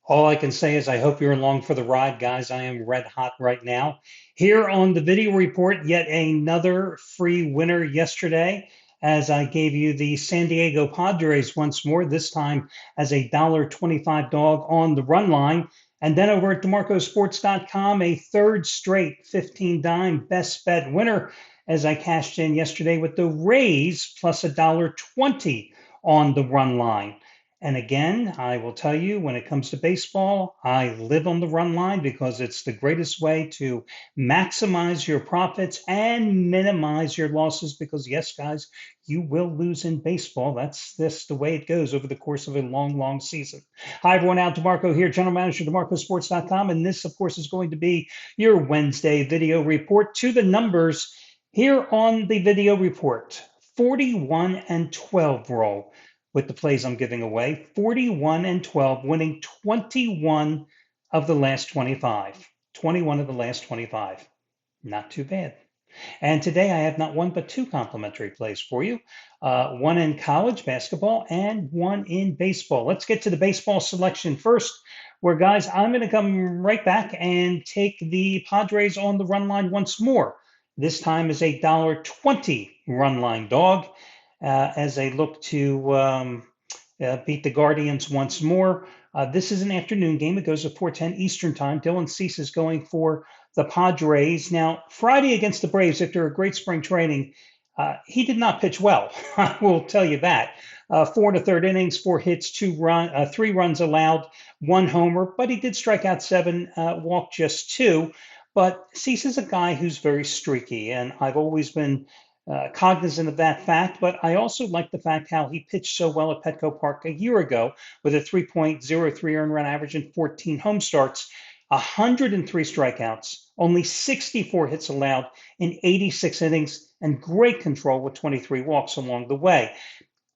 All I can say is I hope you're along for the ride, guys. I am red hot right now. Here on the video report, yet another free winner yesterday, as I gave you the San Diego Padres once more, this time as a $1.25 dog on the run line. And then over at DeMarcoSports.com, a third straight 15 dime best bet winner as I cashed in yesterday with the Rays plus $1.20 on the run line. And again, I will tell you, when it comes to baseball, I live on the run line because it's the greatest way to maximize your profits and minimize your losses. Because, yes, guys, you will lose in baseball. That's just the way it goes over the course of a long, long season. Hi, everyone. Al DeMarco here, General Manager, DeMarcoSports.com. And this, of course, is going to be your Wednesday video report to the numbers here on the video report. 41 and 12 roll with the plays I'm giving away. 41 and 12, winning 21 of the last 25. 21 of the last 25. Not too bad. And today I have not one but two complimentary plays for you. One in college basketball and one in baseball. Let's get to the baseball selection first, where, guys, I'm going to come right back and take the Padres on the run line once more. This time is a $1.20 run line dog as they look to beat the Guardians once more. This is an afternoon game. It goes to 4:10 Eastern time. Dylan Cease is going for the Padres. Now, Friday against the Braves, after a great spring training, he did not pitch well. I will tell you that. 4 1/3 innings, 4 hits, 3 runs allowed, 1 homer, but he did strike out 7, walk just 2. But Cease is a guy who's very streaky, and I've always been cognizant of that fact, but I also like the fact how he pitched so well at Petco Park a year ago with a 3.03 earned run average and 14 home starts, 103 strikeouts, only 64 hits allowed in 86 innings, and great control with 23 walks along the way.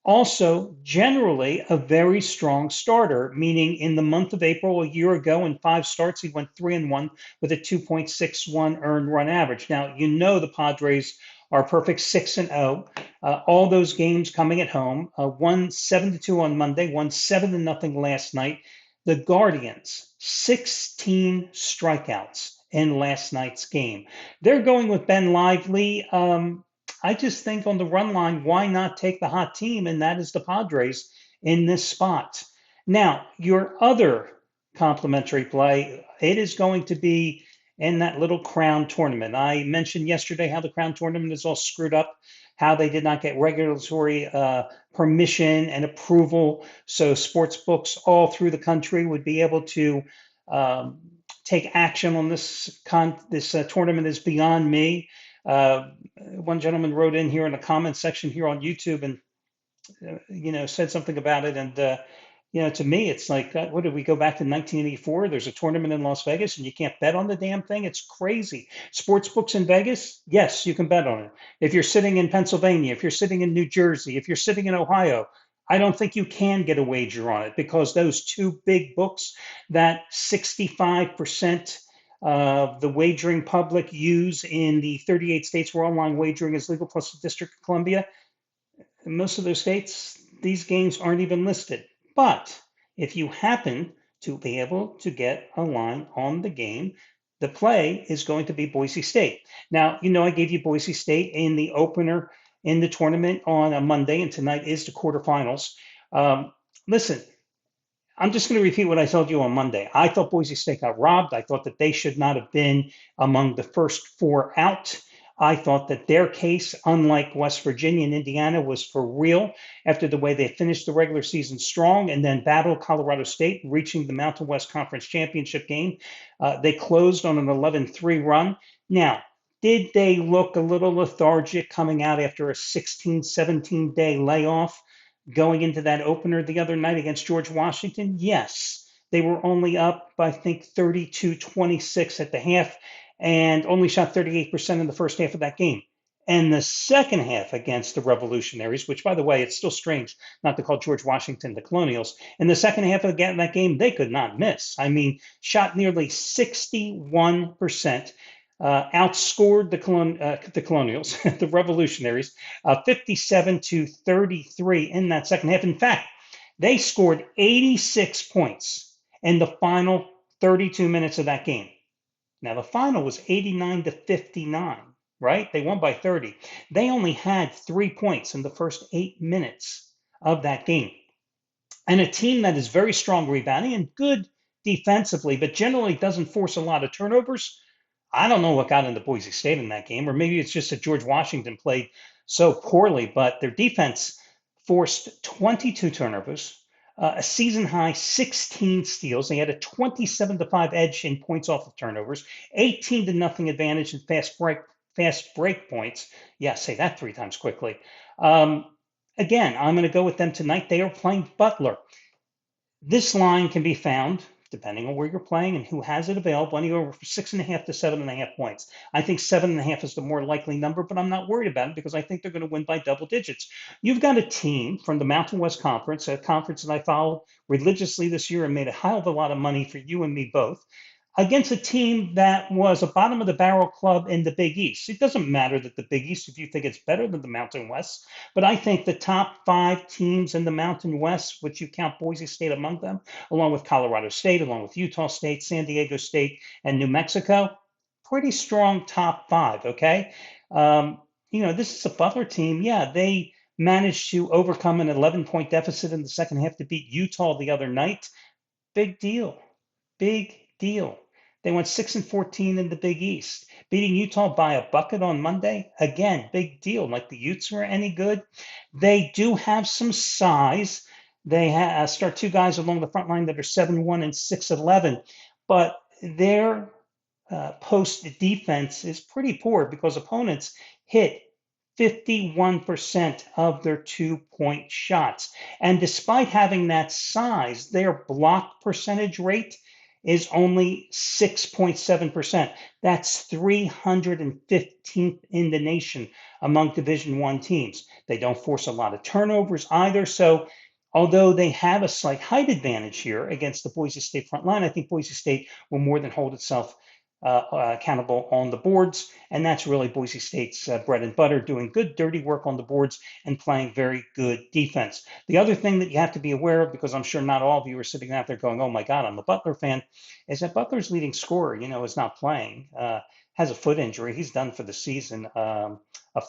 Also, generally a very strong starter, meaning in the month of April a year ago, in 5 starts, he went 3-1 with a 2.61 earned run average. Now, you know the Padres are perfect 6-0. All those games coming at home. Won 7-2 on Monday, won 7-0 last night. The Guardians, 16 strikeouts in last night's game. They're going with Ben Lively. I just think on the run line, why not take the hot team? And that is the Padres in this spot. Now, your other complimentary play, it is going to be in that little Crown tournament. I mentioned yesterday how the Crown tournament is all screwed up, how they did not get regulatory permission and approval. So sports books all through the country would be able to take action on this tournament is beyond me. One gentleman wrote in here in the comment section here on YouTube and, said something about it. And, to me, it's like, what did we go back to 1984? There's a tournament in Las Vegas and you can't bet on the damn thing. It's crazy. Sports books in Vegas, yes, you can bet on it. If you're sitting in Pennsylvania, if you're sitting in New Jersey, if you're sitting in Ohio, I don't think you can get a wager on it because those two big books that 65% of the wagering public use in the 38 states where online wagering is legal, plus the District of Columbia, in most of those states, these games aren't even listed. But if you happen to be able to get a line on the game, the play is going to be Boise State. Now, I gave you Boise State in the opener in the tournament on a Monday, and tonight is the quarterfinals. Listen, I'm just going to repeat what I told you on Monday. I thought Boise State got robbed. I thought that they should not have been among the first 4 out. I thought that their case, unlike West Virginia and Indiana, was for real after the way they finished the regular season strong and then battled Colorado State, reaching the Mountain West Conference Championship game. They closed on an 11-3 run. Now, did they look a little lethargic coming out after a 16, 17-day layoff going into that opener the other night against George Washington? Yes. They were only up, I think, 32-26 at the half and only shot 38% in the first half of that game. And the second half against the Revolutionaries, which, by the way, it's still strange not to call George Washington the Colonials. In the second half of that game, they could not miss. I mean, shot nearly 61%. Outscored the Colonials, the Revolutionaries, 57-33 in that second half. In fact, they scored 86 points in the final 32 minutes of that game. Now, the final was 89-59, right? They won by 30. They only had 3 points in the first 8 minutes of that game. And a team that is very strong rebounding and good defensively, but generally doesn't force a lot of turnovers. I don't know what got into Boise State in that game, or maybe it's just that George Washington played so poorly, but their defense forced 22 turnovers, a season high 16 steals. They had a 27-5 edge in points off of turnovers, 18-0 advantage in fast break points. Yeah, say that three times quickly. Um, Again, I'm going to go with them tonight. They are playing Butler. This line can be found, depending on where you're playing and who has it available, anywhere from 6.5 to 7.5 points. I think 7.5 is the more likely number, but I'm not worried about it because I think they're going to win by double digits. You've got a team from the Mountain West Conference, a conference that I followed religiously this year and made a hell of a lot of money for you and me both, against a team that was a bottom of the barrel club in the Big East. It doesn't matter that the Big East, if you think it's better than the Mountain West, but I think the top five teams in the Mountain West, which you count Boise State among them, along with Colorado State, along with Utah State, San Diego State, and New Mexico, pretty strong top five, okay? This is a Butler team. Yeah, they managed to overcome an 11-point deficit in the second half to beat Utah the other night. Big deal. Big deal. They went 6-14 in the Big East, beating Utah by a bucket on Monday. Again, big deal. Like the Utes were any good. They do have some size. They start two guys along the front line that are 7'1" and 6'11", but their post defense is pretty poor because opponents hit 51% of their 2-point shots. And despite having that size, their block percentage rate is only 6.7%. That's 315th in the nation among Division I teams. They don't force a lot of turnovers either. So although they have a slight height advantage here against the Boise State front line, I think Boise State will more than hold itself accountable on the boards. And that's really Boise State's bread and butter, doing good, dirty work on the boards and playing very good defense. The other thing that you have to be aware of, because I'm sure not all of you are sitting out there going, oh my God, I'm a Butler fan, is that Butler's leading scorer, is not playing, has a foot injury. He's done for the season. A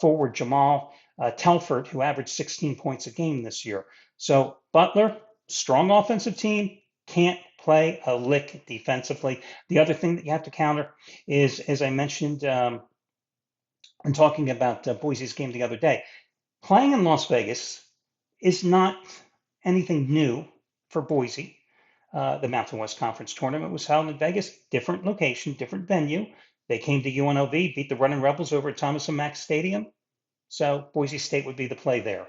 forward, Jamal Telford, who averaged 16 points a game this year. So Butler, strong offensive team, can't play a lick defensively. The other thing that you have to counter is, as I mentioned in talking about Boise's game the other day, playing in Las Vegas is not anything new for Boise. The Mountain West Conference tournament was held in Vegas, different location, different venue. They came to UNLV, beat the Running Rebels over at Thomas and Mack Stadium. So Boise State would be the play there.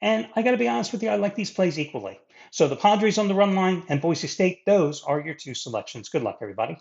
And I got to be honest with you, I like these plays equally. So the Padres on the run line and Boise State, those are your two selections. Good luck, everybody.